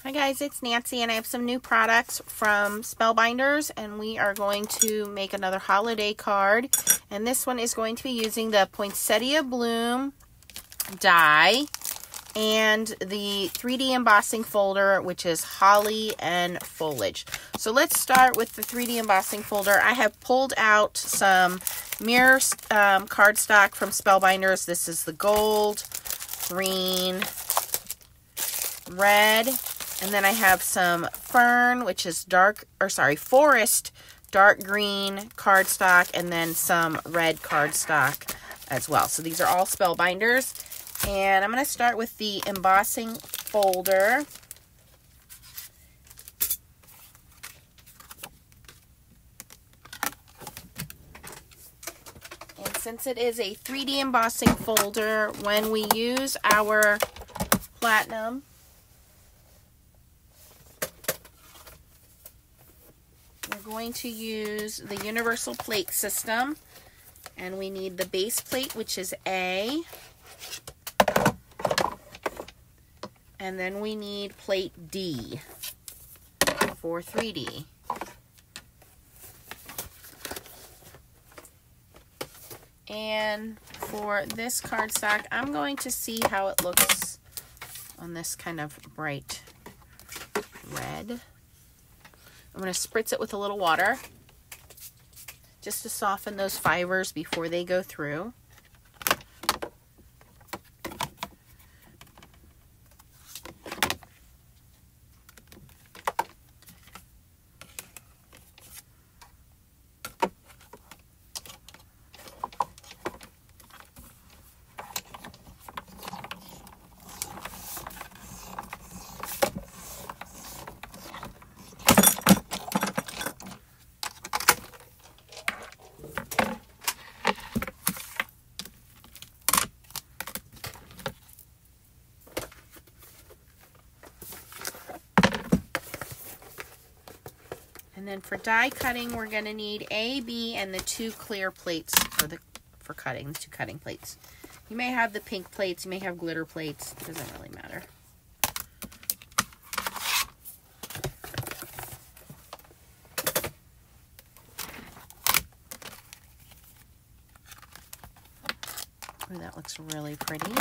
Hi guys, it's Nancy and I have some new products from Spellbinders and we are going to make another holiday card, and this one is going to be using the Poinsettia Bloom die and the 3D embossing folder, which is holly and foliage. So let's start with the 3D embossing folder. I have pulled out some mirror cardstock from Spellbinders. This is the gold, green, red, and then I have some fern, which is forest dark green cardstock, and then some red cardstock as well. So these are all Spellbinders. And I'm going to start with the embossing folder. And since it is a 3D embossing folder, when we use our platinum, we're going to use the universal plate system, and we need the base plate, which is A, and then we need plate D for 3D. And for this cardstock, I'm going to see how it looks on this kind of bright red. I'm going to spritz it with a little water just to soften those fibers before they go through. And then for die cutting, we're going to need A, B, and the two clear plates for cutting, the two cutting plates. You may have the pink plates, you may have glitter plates, it doesn't really matter. Oh, that looks really pretty.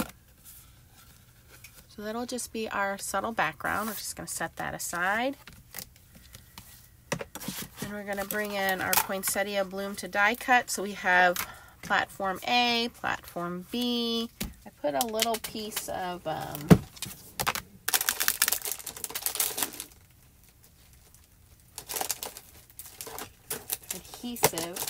So that'll just be our subtle background. We're just going to set that aside. And we're going to bring in our Poinsettia Bloom to die cut. So we have platform A, platform B. I put a little piece of adhesive.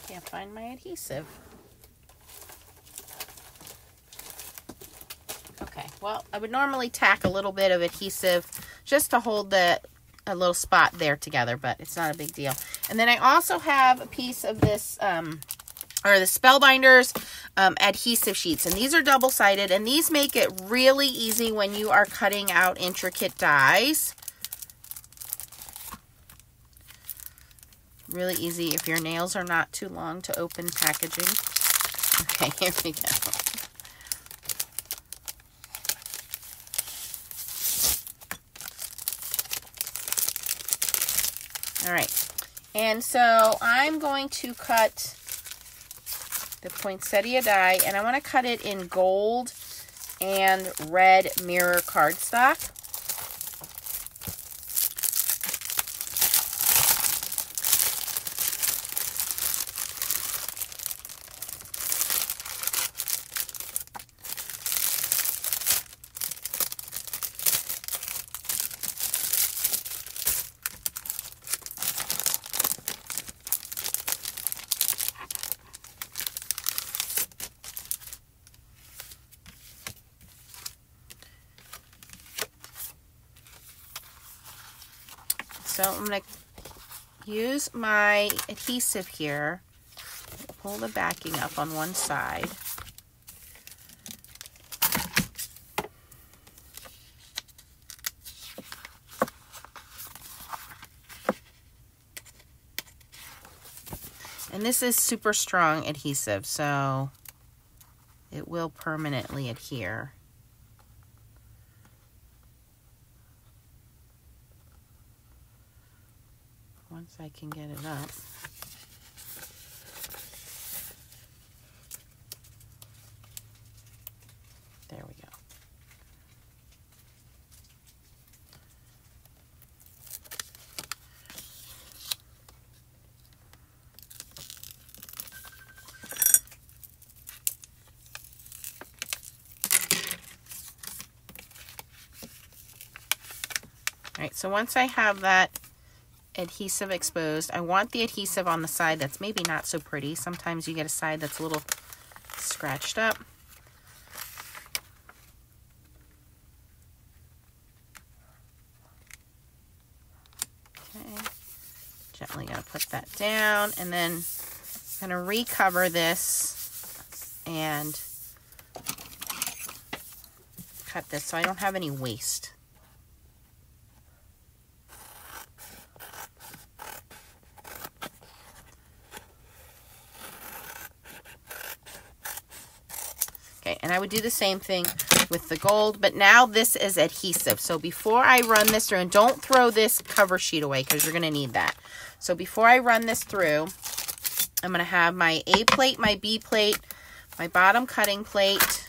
Can't find my adhesive. Okay, well, I would normally tack a little bit of adhesive just to hold a little spot there together, but it's not a big deal. And then I also have a piece of this, the Spellbinders adhesive sheets, and these are double-sided, and these make it really easy when you are cutting out intricate dies. Really easy if your nails are not too long to open packaging. Okay, here we go. All right, and so I'm going to cut the poinsettia die, and I want to cut it in gold and red mirror cardstock. So I'm going to use my adhesive here, pull the backing up on one side. And this is super strong adhesive, so it will permanently adhere. Once I can get it up. There we go. All right, so once I have that adhesive exposed, I want the adhesive on the side that's maybe not so pretty. Sometimes you get a side that's a little scratched up. Okay, gently gonna put that down, and then I'm gonna recover this and cut this so I don't have any waste. Okay, and I would do the same thing with the gold, but now this is adhesive. So before I run this through, and don't throw this cover sheet away because you're going to need that. So before I run this through, I'm going to have my A plate, my B plate, my bottom cutting plate.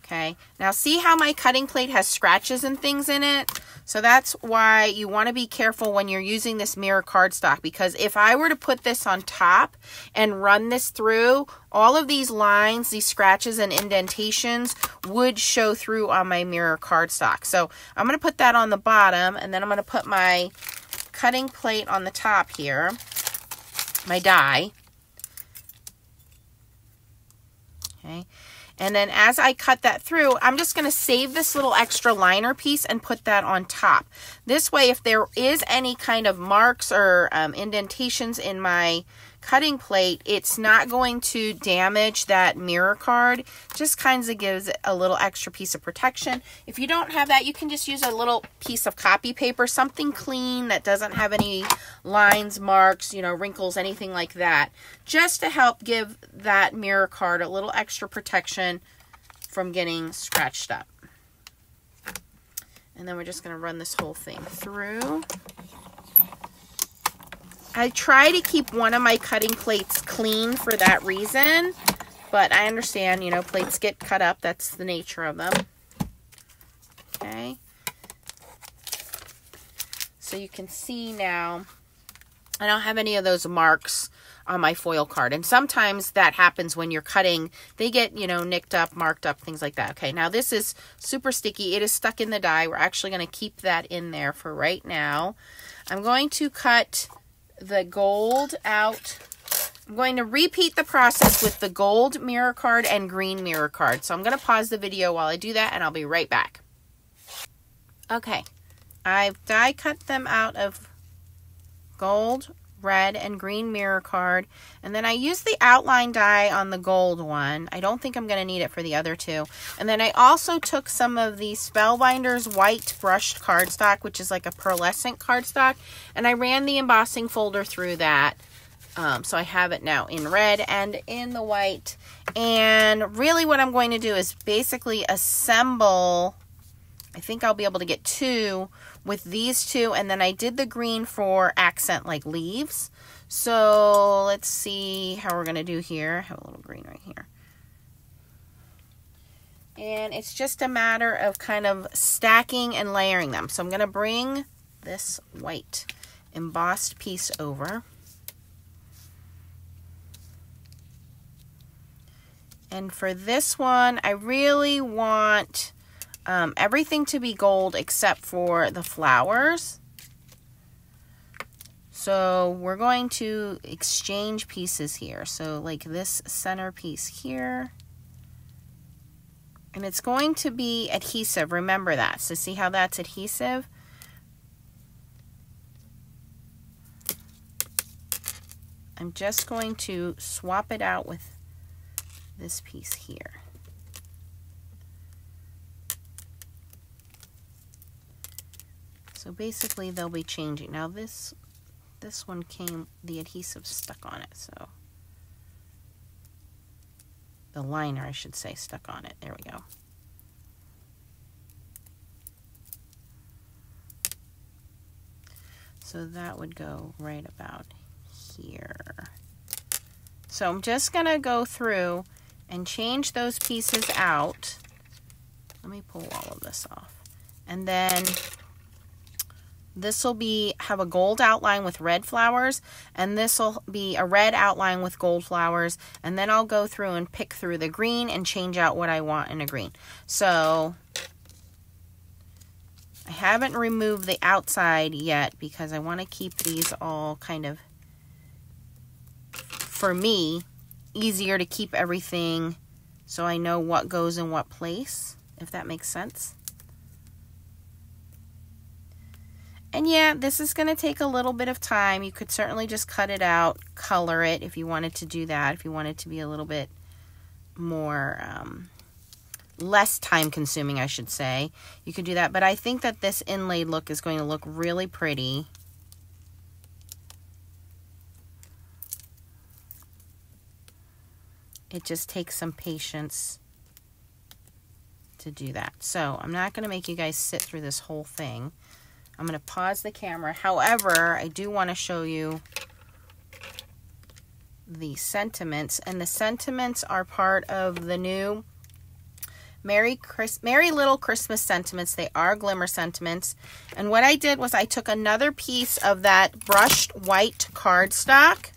Okay, now see how my cutting plate has scratches and things in it? So that's why you want to be careful when you're using this mirror cardstock, because if I were to put this on top and run this through, all of these lines, these scratches and indentations would show through on my mirror cardstock. So I'm going to put that on the bottom, and then I'm going to put my cutting plate on the top here, my die. Okay. And then as I cut that through, I'm just going to save this little extra liner piece and put that on top. This way, if there is any kind of marks or indentations in my cutting plate, it's not going to damage that mirror card. Just kind of gives it a little extra piece of protection. If you don't have that, you can just use a little piece of copy paper, something clean that doesn't have any lines, marks, you know, wrinkles, anything like that, just to help give that mirror card a little extra protection from getting scratched up. And then we're just going to run this whole thing through. I try to keep one of my cutting plates clean for that reason, but I understand, you know, plates get cut up. That's the nature of them. Okay. So you can see now, I don't have any of those marks on my foil card. And sometimes that happens when you're cutting. They get, you know, nicked up, marked up, things like that. Okay, now this is super sticky. It is stuck in the die. We're actually going to keep that in there for right now. I'm going to cut the gold out. I'm going to repeat the process with the gold mirror card and green mirror card. So I'm going to pause the video while I do that, and I'll be right back. Okay, I've die cut them out of gold, red, and green mirror card, and then I used the outline die on the gold one. I don't think I'm going to need it for the other two. And then I also took some of the Spellbinders white brushed cardstock, which is like a pearlescent cardstock, and I ran the embossing folder through that. So I have it now in red and in the white. And really what I'm going to do is basically assemble, I think I'll be able to get two with these two, and then I did the green for accent like leaves. So let's see how we're going to do here. I have a little green right here. And it's just a matter of kind of stacking and layering them. So I'm going to bring this white embossed piece over. And for this one, I really want everything to be gold except for the flowers. So we're going to exchange pieces here. So like this center piece here. And it's going to be adhesive. Remember that. So see how that's adhesive? I'm just going to swap it out with this piece here. So basically they'll be changing. Now this one came, the adhesive stuck on it, so the liner, I should say, stuck on it. There we go. So that would go right about here. So I'm just going to go through and change those pieces out. Let me pull all of this off. And then this will have a gold outline with red flowers, and this will be a red outline with gold flowers, and then I'll go through and pick through the green and change out what I want in a green. So I haven't removed the outside yet because I want to keep these all kind of, for me, easier to keep everything so I know what goes in what place, if that makes sense. And yeah, this is going to take a little bit of time. You could certainly just cut it out, color it if you wanted to do that, if you wanted to be a little bit more, less time consuming, I should say. You could do that, but I think that this inlaid look is going to look really pretty. It just takes some patience to do that. So I'm not going to make you guys sit through this whole thing. I'm going to pause the camera. However, I do want to show you the sentiments. And the sentiments are part of the new Merry Little Christmas sentiments. They are glimmer sentiments. And what I did was I took another piece of that brushed white cardstock.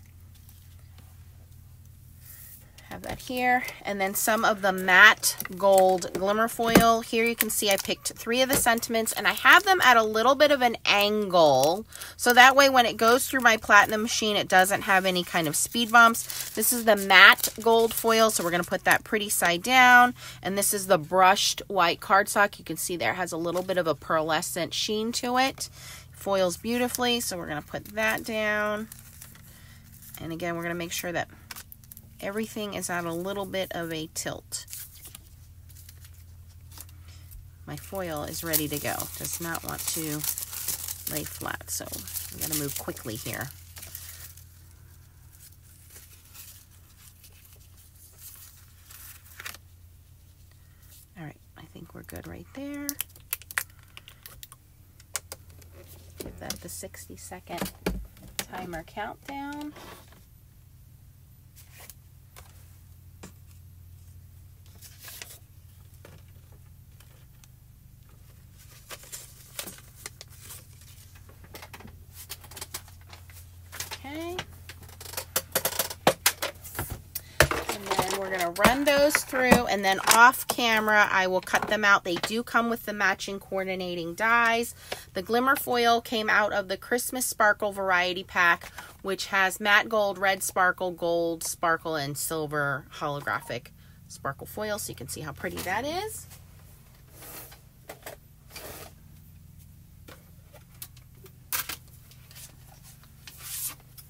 Have that here, and then some of the matte gold glimmer foil. Here you can see I picked 3 of the sentiments, and I have them at a little bit of an angle, so that way when it goes through my platinum machine, it doesn't have any kind of speed bumps. This is the matte gold foil, so we're going to put that pretty side down, and this is the brushed white cardstock. You can see there has a little bit of a pearlescent sheen to it. Foils beautifully, so we're going to put that down, and again, we're going to make sure that everything is at a little bit of a tilt. My foil is ready to go. Does not want to lay flat, so I'm going to move quickly here. All right, I think we're good right there. Give that the 60-second timer countdown. Run those through, and then off camera I will cut them out. They do come with the matching coordinating dies. The glimmer foil came out of the Christmas Sparkle variety pack, which has matte gold, red sparkle, gold sparkle, and silver holographic sparkle foil, so you can see how pretty that is.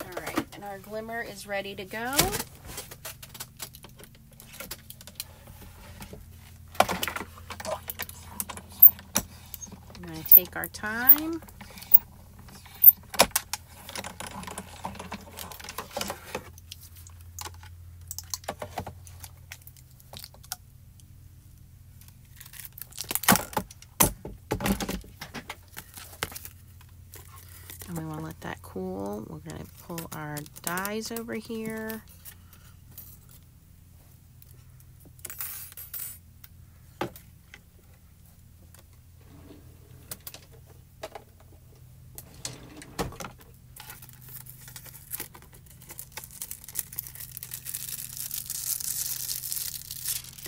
All right, and our glimmer is ready to go. Take our time. And we want to let that cool. We're going to pull our dies over here.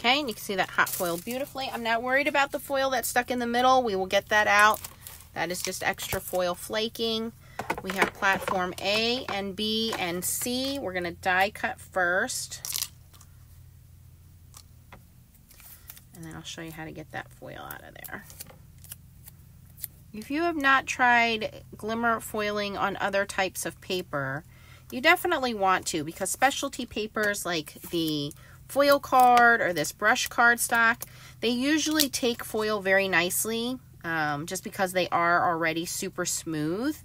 Okay, and you can see that hot foil beautifully. I'm not worried about the foil that's stuck in the middle. We will get that out. That is just extra foil flaking. We have platform A and B and C. We're going to die cut first. And then I'll show you how to get that foil out of there. If you have not tried glimmer foiling on other types of paper, you definitely want to, because specialty papers like the foil card or this brush cardstock, they usually take foil very nicely, just because they are already super smooth.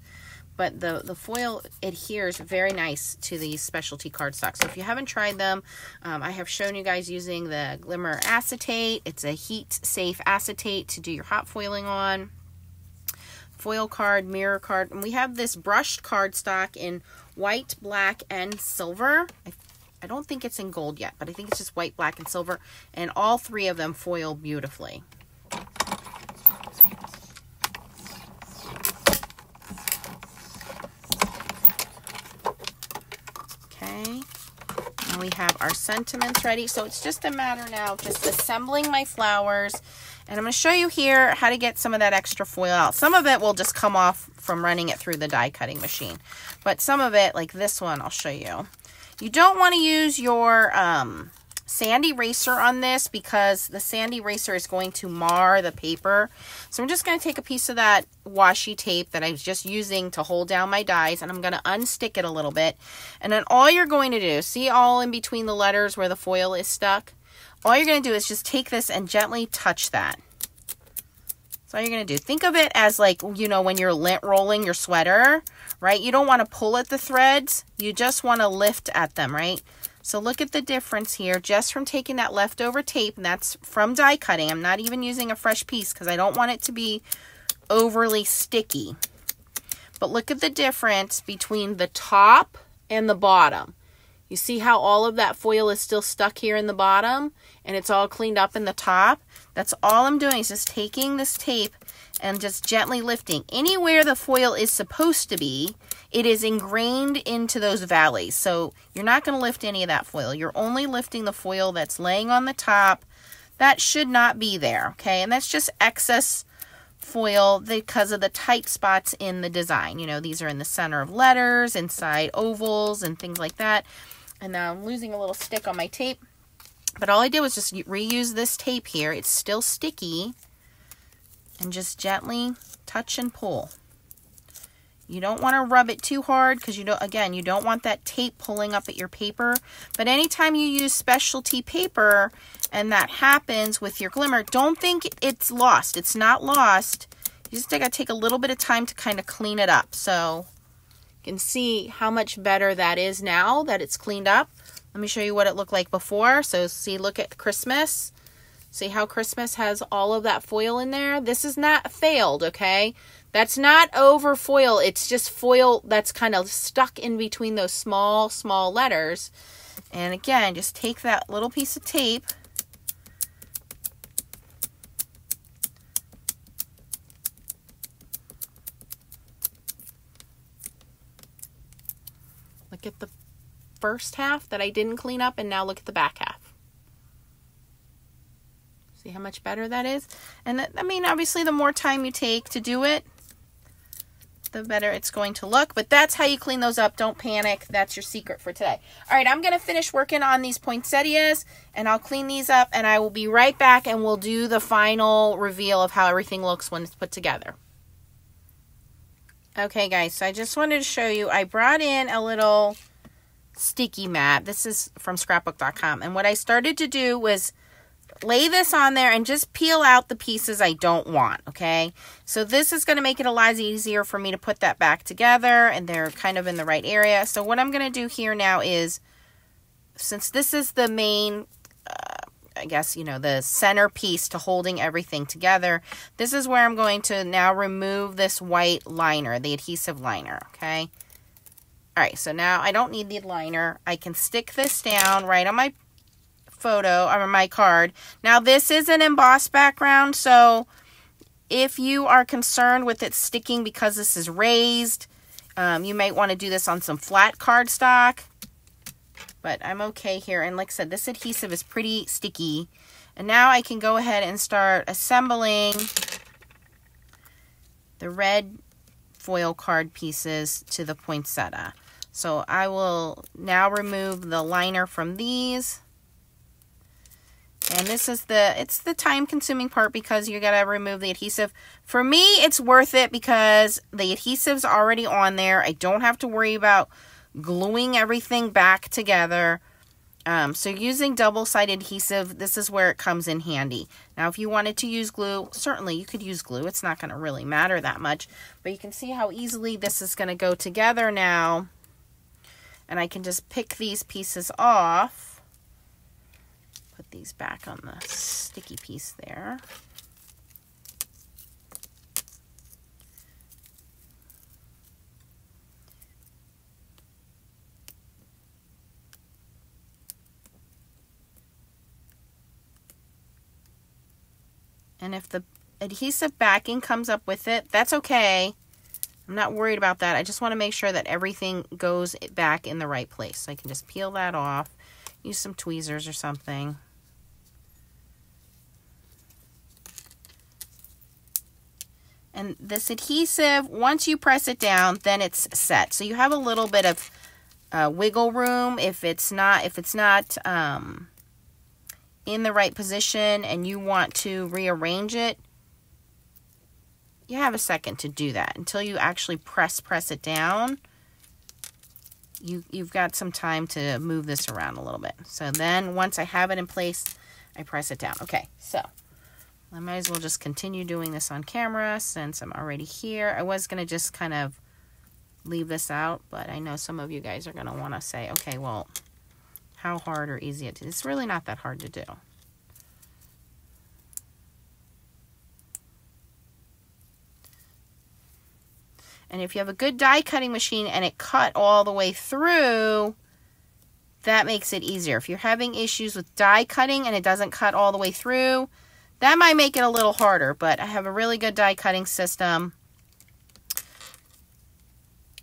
But the foil adheres very nice to these specialty cardstock. So if you haven't tried them, I have shown you guys using the Glimmer acetate. It's a heat-safe acetate to do your hot foiling on. Foil card, mirror card. And we have this brushed cardstock in white, black, and silver. I don't think it's in gold yet, but I think it's just white, black, and silver. And all three of them foil beautifully. Okay, and we have our sentiments ready. So it's just a matter now of just assembling my flowers. And I'm going to show you here how to get some of that extra foil out. Some of it will just come off from running it through the die cutting machine. But some of it, like this one, I'll show you. You don't want to use your sand eraser on this, because the sand eraser is going to mar the paper. So I'm just going to take a piece of that washi tape that I was just using to hold down my dies, and I'm going to unstick it a little bit. And then all you're going to do, see all in between the letters where the foil is stuck? All you're going to do is just take this and gently touch that. That's all you're going to do. Think of it as like, you know, when you're lint rolling your sweater, right? You don't want to pull at the threads. You just want to lift at them, right? So look at the difference here just from taking that leftover tape, and that's from die cutting. I'm not even using a fresh piece because I don't want it to be overly sticky. But look at the difference between the top and the bottom. You see how all of that foil is still stuck here in the bottom and it's all cleaned up in the top? That's all I'm doing, is just taking this tape and just gently lifting. Anywhere the foil is supposed to be, it is ingrained into those valleys. So you're not going to lift any of that foil. You're only lifting the foil that's laying on the top. That should not be there, okay? And that's just excess foil because of the tight spots in the design. You know, these are in the center of letters, inside ovals, and things like that. And now I'm losing a little stick on my tape. But all I did was just reuse this tape here. It's still sticky. And just gently touch and pull. You don't want to rub it too hard because, you don't want that tape pulling up at your paper. But anytime you use specialty paper and that happens with your glimmer, don't think it's lost. It's not lost. You just got to take a little bit of time to kind of clean it up. So you can see how much better that is now that it's cleaned up. Let me show you what it looked like before. So see, look at Christmas. See how Christmas has all of that foil in there? This is not failed, okay? That's not over foil. It's just foil that's kind of stuck in between those small, small letters. And again, just take that little piece of tape. Look at the first half that I didn't clean up, and now look at the back half. See how much better that is? And I mean, obviously, the more time you take to do it, the better it's going to look. But that's how you clean those up. Don't panic. That's your secret for today. All right, I'm going to finish working on these poinsettias, and I'll clean these up, and I will be right back, and we'll do the final reveal of how everything looks when it's put together. Okay, guys, so I just wanted to show you, I brought in a little sticky mat. This is from Scrapbook.com, and what I started to do was lay this on there and just peel out the pieces I don't want, okay? So this is going to make it a lot easier for me to put that back together, and they're kind of in the right area. So what I'm going to do here now is, since this is the main, I guess, you know, the centerpiece to holding everything together, this is where I'm going to now remove this white liner, the adhesive liner, okay? All right, so now I don't need the liner. I can stick this down right on my photo or my card. Now this is an embossed background, so if you are concerned with it sticking because this is raised, you might want to do this on some flat cardstock, but I'm okay here. And like I said, this adhesive is pretty sticky, and now I can go ahead and start assembling the red foil card pieces to the poinsettia. So I will now remove the liner from these. And this is it's the time consuming part because you got to remove the adhesive. For me, it's worth it because the adhesive's already on there. I don't have to worry about gluing everything back together. So using double-sided adhesive, this is where it comes in handy. Now, if you wanted to use glue, certainly you could use glue. It's not going to really matter that much. But you can see how easily this is going to go together now. And I can just pick these pieces off. Put these back on the sticky piece there. And if the adhesive backing comes up with it, that's okay. I'm not worried about that. I just want to make sure that everything goes back in the right place. So I can just peel that off, use some tweezers or something. And this adhesive, once you press it down, then it's set. So you have a little bit of wiggle room if it's not in the right position and you want to rearrange it. You have a second to do that. Until you actually press it down, you've got some time to move this around a little bit. So then once I have it in place, I press it down. Okay, so I might as well just continue doing this on camera since I'm already here. I was going to just kind of leave this out, but I know some of you guys are going to want to say, okay, well, how hard or easy it is. It's really not that hard to do. And if you have a good die cutting machine and it cut all the way through, that makes it easier. If you're having issues with die cutting and it doesn't cut all the way through, that might make it a little harder. But I have a really good die cutting system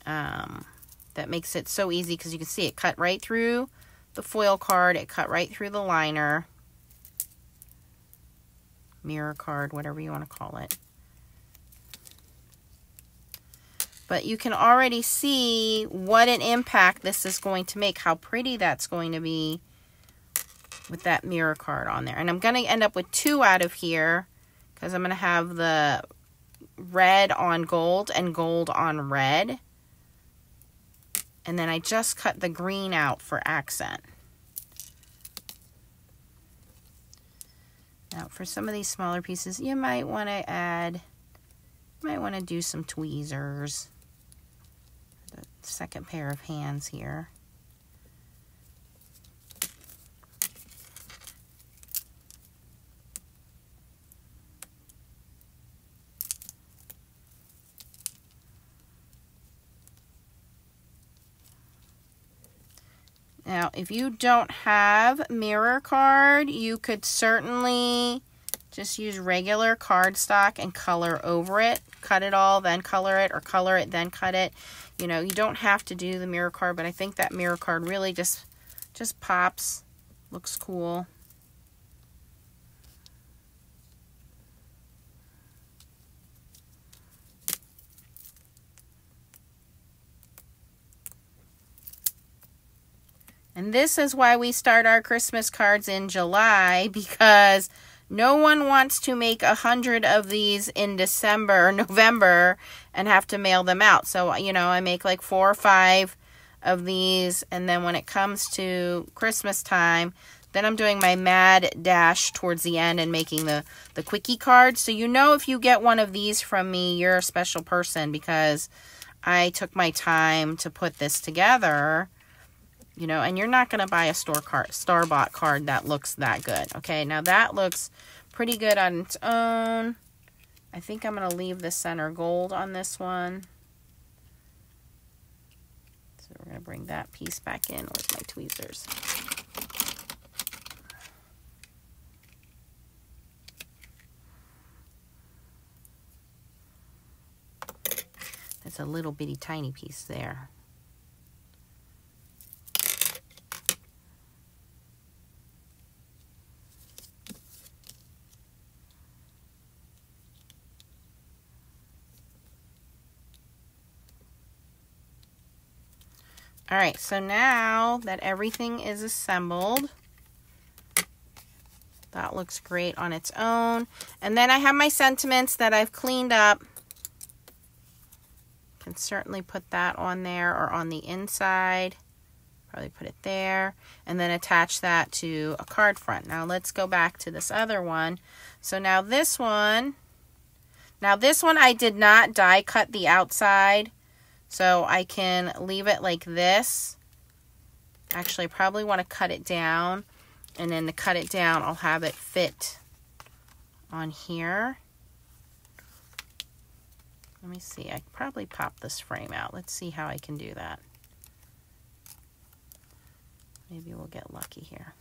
that makes it so easy because you can see it cut right through the foil card. It cut right through the liner, mirror card, whatever you want to call it. But you can already see what an impact this is going to make, how pretty that's going to be with that mirror card on there. And I'm going to end up with 2 out of here because I'm going to have the red on gold and gold on red. And then I just cut the green out for accent. Now for some of these smaller pieces, you might want to do some tweezers. The second pair of hands here. Now, if you don't have mirror card, you could certainly just use regular cardstock and color over it. Cut it all, then color it, or color it, then cut it. You know, you don't have to do the mirror card, but I think that mirror card really just pops. Looks cool. And this is why we start our Christmas cards in July, because no one wants to make 100 of these in December or November and have to mail them out. So, you know, I make like 4 or 5 of these. And then when it comes to Christmas time, then I'm doing my mad dash towards the end and making the quickie cards. So, you know, if you get one of these from me, you're a special person because I took my time to put this together. You know, and you're not going to buy a store-bought card that looks that good. Okay, now that looks pretty good on its own. I think I'm going to leave the center gold on this one. So we're going to bring that piece back in. Where's my tweezers? That's a little bitty tiny piece there. All right, so now that everything is assembled, that looks great on its own. And then I have my sentiments that I've cleaned up. can certainly put that on there or on the inside. Probably put it there, and then attach that to a card front. Now let's go back to this other one. So now this one I did not die cut the outside, so I can leave it like this. Actually, I probably want to cut it down, and then to cut it down, I'll have it fit on here. Let me see, I can probably pop this frame out. Let's see how I can do that. Maybe we'll get lucky here.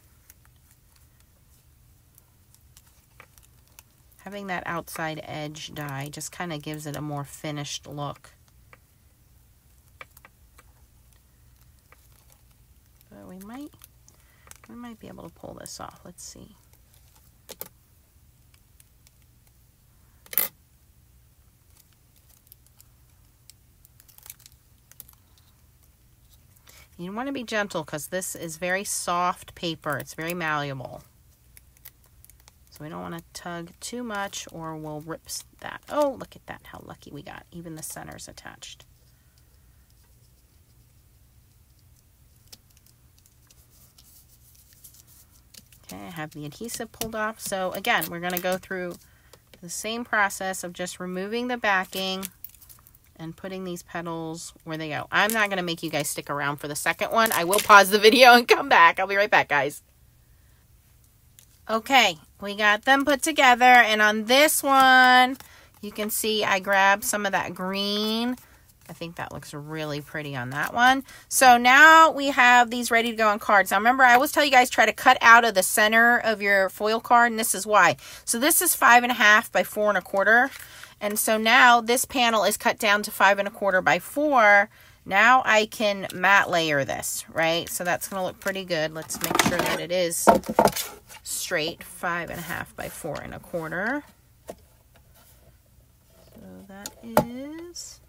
Having that outside edge die just kind of gives it a more finished look. But we might be able to pull this off. Let's see. You want to be gentle because this is very soft paper. It's very malleable. So we don't want to tug too much or we'll rip that. Oh, look at that, how lucky we got. Even the center's attached. Okay, I have the adhesive pulled off. So again, we're going to go through the same process of just removing the backing and putting these petals where they go. I'm not going to make you guys stick around for the second one. I will pause the video and come back. I'll be right back, guys. Okay, we got them put together, and on this one, you can see I grabbed some of that green. I think that looks really pretty on that one. So now we have these ready to go on cards. Now remember, I always tell you guys, try to cut out of the center of your foil card, and this is why. So this is 5.5 by 4 1/4. And so now this panel is cut down to 5 1/4 by 4. Now I can matte layer this, right? So that's going to look pretty good. Let's make sure that it is straight, 5.5 by 4 1/4. So that is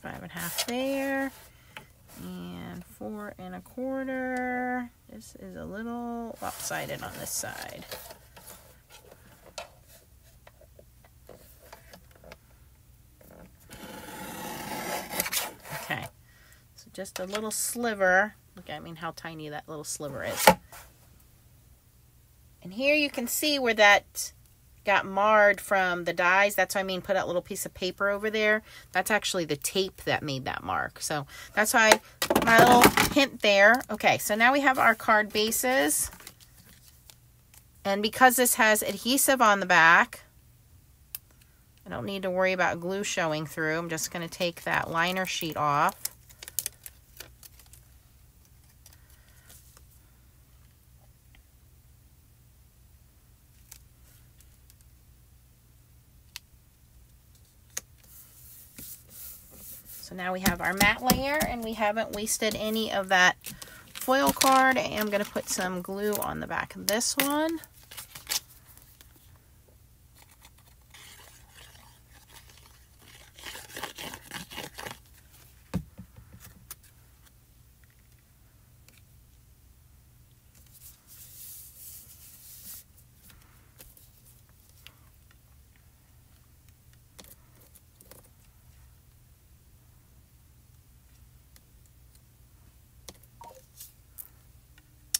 5.5 there. And 4 1/4. This is a little lopsided on this side. Okay, so just a little sliver. Look, I mean how tiny that little sliver is. And here you can see where that got marred from the dies. That's what I mean, put that little piece of paper over there. That's actually the tape that made that mark. So that's why my little hint there. Okay, so now we have our card bases. And because this has adhesive on the back, I don't need to worry about glue showing through. I'm just going to take that liner sheet off. So now we have our matte layer, and we haven't wasted any of that foil card. And I'm going to put some glue on the back of this one.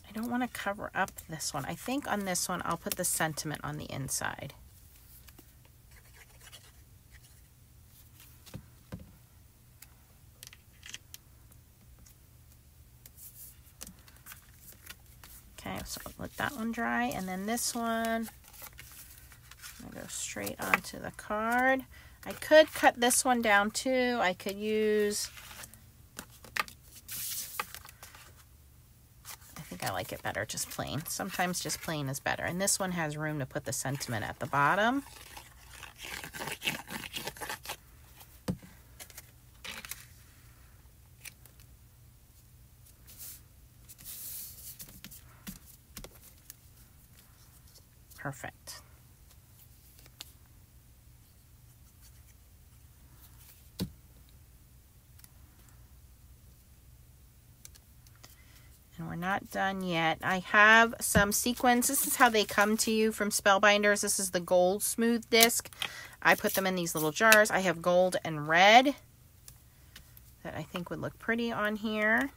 I don't want to cover up this one. I think on this one, I'll put the sentiment on the inside. Okay, so I'll let that one dry. And then this one, I'll go straight onto the card. I could cut this one down too. I could use... I like it better just plain. Sometimes just plain is better. And this one has room to put the sentiment at the bottom. Perfect. not done yet. I have some sequins. This is how they come to you from Spellbinders. This is the gold smooth disc. I put them in these little jars. I have gold and red that I think would look pretty on here.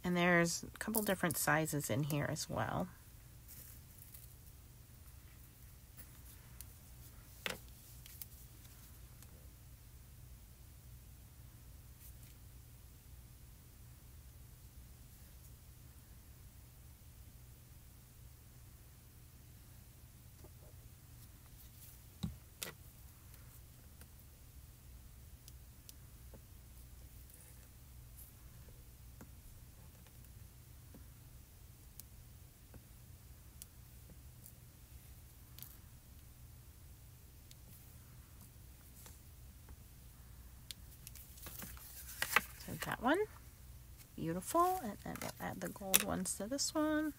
And there's a couple different sizes in here as well. That one, beautiful, and then we'll add the gold ones to this one.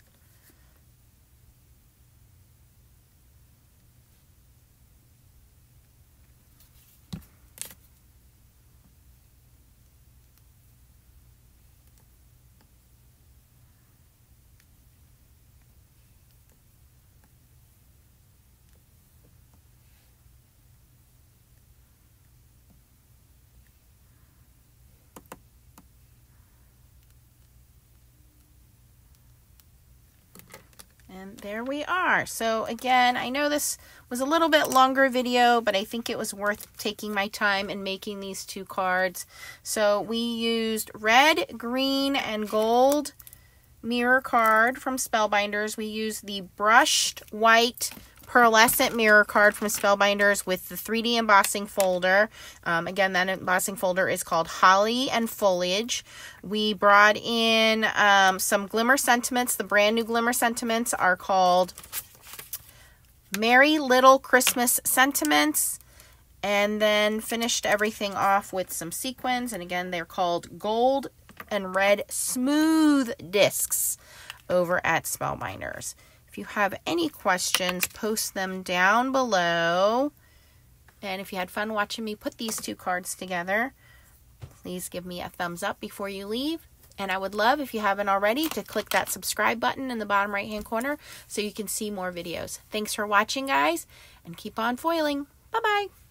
And there we are. So again, I know this was a little bit longer video, but I think it was worth taking my time and making these two cards. So we used red, green, and gold mirror card from Spellbinders. We used the brushed white pearlescent mirror card from Spellbinders with the 3D embossing folder. Again, that embossing folder is called Holly and Foliage. We brought in some Glimmer sentiments. The brand new Glimmer sentiments are called Merry Little Christmas Sentiments. And then finished everything off with some sequins. And again, they're called Gold and Red Smooth Discs over at Spellbinders. If you have any questions, post them down below. And if you had fun watching me put these two cards together, please give me a thumbs up before you leave. And I would love, if you haven't already, to click that subscribe button in the bottom right-hand corner so you can see more videos. Thanks for watching, guys, and keep on foiling. Bye-bye.